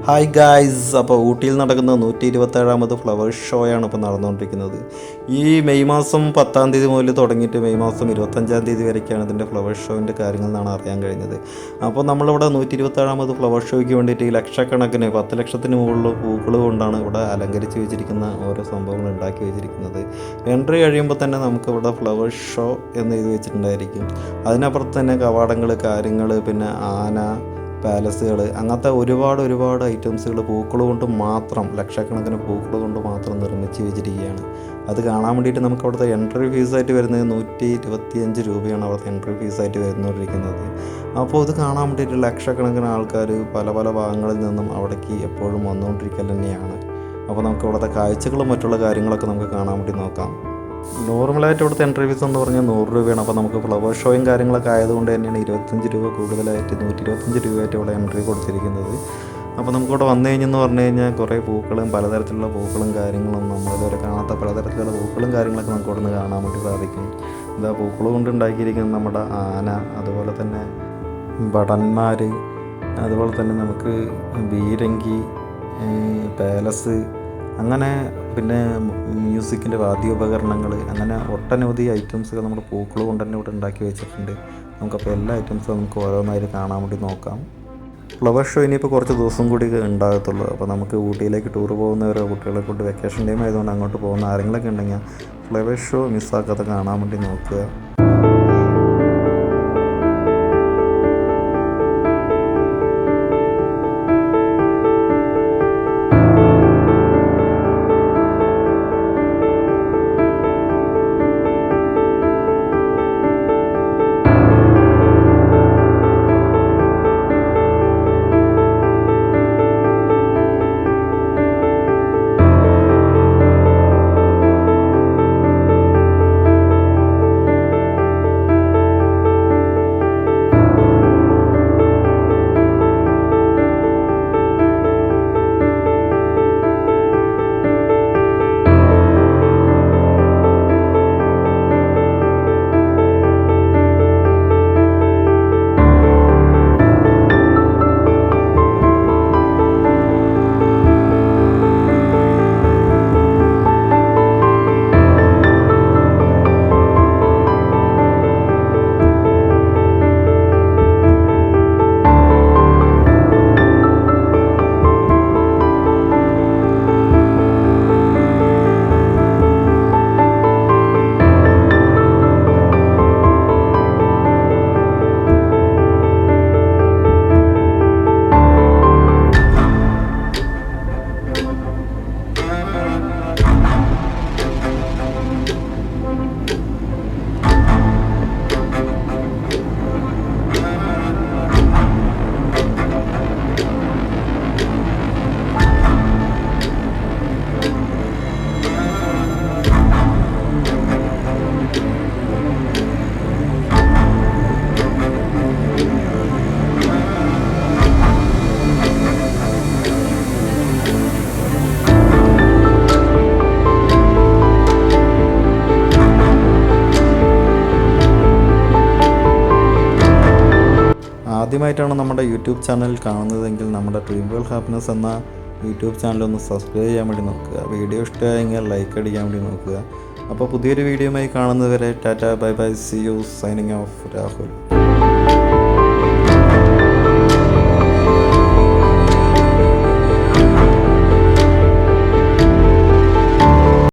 Hi guys, അപ്പോൾ ഊട്ടിയിൽ നടക്കുന്ന 127ാമത് ഫ്ലവേഴ്സ് ഷോയാണ് ഇപ്പോൾ നടന്നുകൊണ്ടിരിക്കുന്നത്. ഈ മെയ് മാസം 10-ാം തീയതി മുതൽ തുടങ്ങിയിട്ട് മെയ് മാസം 25-ാം തീയതി വരെയൊക്കെയാണ് ഇതിൻ്റെ ഫ്ലവേഴ്സ് ഷോൻ്റെ കാര്യങ്ങൾ എന്നാണ് അറിയാൻ കഴിഞ്ഞത്. അപ്പോൾ നമ്മളിവിടെ 127ാമത് ഫ്ലവേഴ്സ് ഷോയ്ക്ക് വേണ്ടിയിട്ട് ഈ ലക്ഷക്കണക്കിന് 10 ലക്ഷത്തിന് മുകളിൽ പൂക്കൾ കൊണ്ടാണ് ഇവിടെ അലങ്കരിച്ച് വെച്ചിരിക്കുന്ന ഓരോ സംഭവങ്ങൾ ഉണ്ടാക്കി വെച്ചിരിക്കുന്നത്. എൻട്രി കഴിയുമ്പോൾ തന്നെ നമുക്കിവിടെ ഫ്ലവേഴ്സ് ഷോ എന്ന് എഴുതി വെച്ചിട്ടുണ്ടായിരിക്കും. അതിനപ്പുറത്ത് തന്നെ കവാടങ്ങൾ, കാര്യങ്ങൾ, പിന്നെ ആന, പാലസുകൾ, അങ്ങനത്തെ ഒരുപാട് ഐറ്റംസുകൾ പൂക്കൾ കൊണ്ട് മാത്രം, ലക്ഷക്കണക്കിന് പൂക്കൾ കൊണ്ട് മാത്രം നിർമ്മിച്ച് വെച്ചിരിക്കുകയാണ്. അത് കാണാൻ വേണ്ടിയിട്ട് നമുക്ക് അവിടുത്തെ എൻട്രി ഫീസായിട്ട് വരുന്നത് 125 രൂപയാണ് അവിടുത്തെ എൻട്രി ഫീസായിട്ട് വരുന്നുകൊണ്ടിരിക്കുന്നത്. അപ്പോൾ ഇത് കാണാൻ വേണ്ടിയിട്ട് ലക്ഷക്കണക്കിന് ആൾക്കാർ പല ഭാഗങ്ങളിൽ നിന്നും അവിടേക്ക് എപ്പോഴും വന്നുകൊണ്ടിരിക്കൽ തന്നെയാണ്. അപ്പോൾ നമുക്ക് ഇവിടുത്തെ കാഴ്ചകളും മറ്റുള്ള കാര്യങ്ങളൊക്കെ നമുക്ക് കാണാൻ വേണ്ടി നോക്കാം. നോർമലായിട്ട് ഇവിടുത്തെ എൻട്രി ഫീസ് എന്ന് പറഞ്ഞാൽ 100 രൂപയാണ്. അപ്പോൾ നമുക്ക് ഫ്ലവർ ഷോയും കാര്യങ്ങളൊക്കെ ആയതുകൊണ്ട് തന്നെയാണ് 25 രൂപ കൂടുതലായിട്ട് 125 രൂപയായിട്ട് ഇവിടെ എൻട്രി കൊടുത്തിരിക്കുന്നത്. അപ്പോൾ നമുക്കിവിടെ വന്നു കഴിഞ്ഞെന്ന് പറഞ്ഞു കഴിഞ്ഞാൽ കുറേ പൂക്കളും, പലതരത്തിലുള്ള പൂക്കളും കാര്യങ്ങളും, നമ്മളിതുവരെ കാണാത്ത പലതരത്തിലുള്ള പൂക്കളും കാര്യങ്ങളൊക്കെ നമുക്ക് ഇവിടെ നിന്ന് കാണാൻ വേണ്ടി സാധിക്കും. ഇതാ പൂക്കൾ കൊണ്ട് ഉണ്ടാക്കിയിരിക്കുന്നത് നമ്മുടെ ആന, അതുപോലെ തന്നെ ഭടന്മാർ, അതുപോലെ തന്നെ നമുക്ക് ബീരങ്കി, പാലസ്, അങ്ങനെ പിന്നെ മ്യൂസിക്കിൻ്റെ വാദ്യോപകരണങ്ങൾ, അങ്ങനെ ഒട്ടനവധി ഐറ്റംസുകൾ നമ്മുടെ പൂക്കൾ കൊണ്ട് തന്നെ ഇവിടെ ഉണ്ടാക്കി വെച്ചിട്ടുണ്ട്. നമുക്കപ്പോൾ എല്ലാ ഐറ്റംസും നമുക്ക് ഓരോന്നായിട്ട് കാണാൻ വേണ്ടി നോക്കാം. ഫ്ലവർ ഷോ ഇനിയിപ്പോൾ കുറച്ച് ദിവസം കൂടി ഉണ്ടാകത്തുള്ളൂ. അപ്പോൾ നമുക്ക് ഊട്ടിയിലേക്ക് ടൂർ പോകുന്നവരോ കുട്ടികളെ കൊണ്ട് വെക്കേഷൻ ടൈം ആയതുകൊണ്ട് അങ്ങോട്ട് പോകുന്ന ആരെങ്കിലൊക്കെ ഉണ്ടെങ്കിൽ ഫ്ലവർ ഷോ മിസ്സാക്കാതെ കാണാൻ വേണ്ടി നോക്കുക. ആദ്യമായിട്ടാണ് നമ്മുടെ യൂട്യൂബ് ചാനൽ കാണുന്നതെങ്കിൽ നമ്മുടെ ഡ്രീം വേൾഡ് ഹാപ്പിനെസ് എന്ന യൂട്യൂബ് ചാനൽ ഒന്ന് സബ്സ്ക്രൈബ് ചെയ്യാൻ വേണ്ടി നോക്കുക. വീഡിയോ ഇഷ്ടമായെങ്കിൽ ലൈക്ക് അടിക്കാൻ വേണ്ടി നോക്കുക. അപ്പോൾ പുതിയൊരു വീഡിയോയുമായി കാണുന്നതുവരെ tata, bye bye, see you, signing off, Rahul.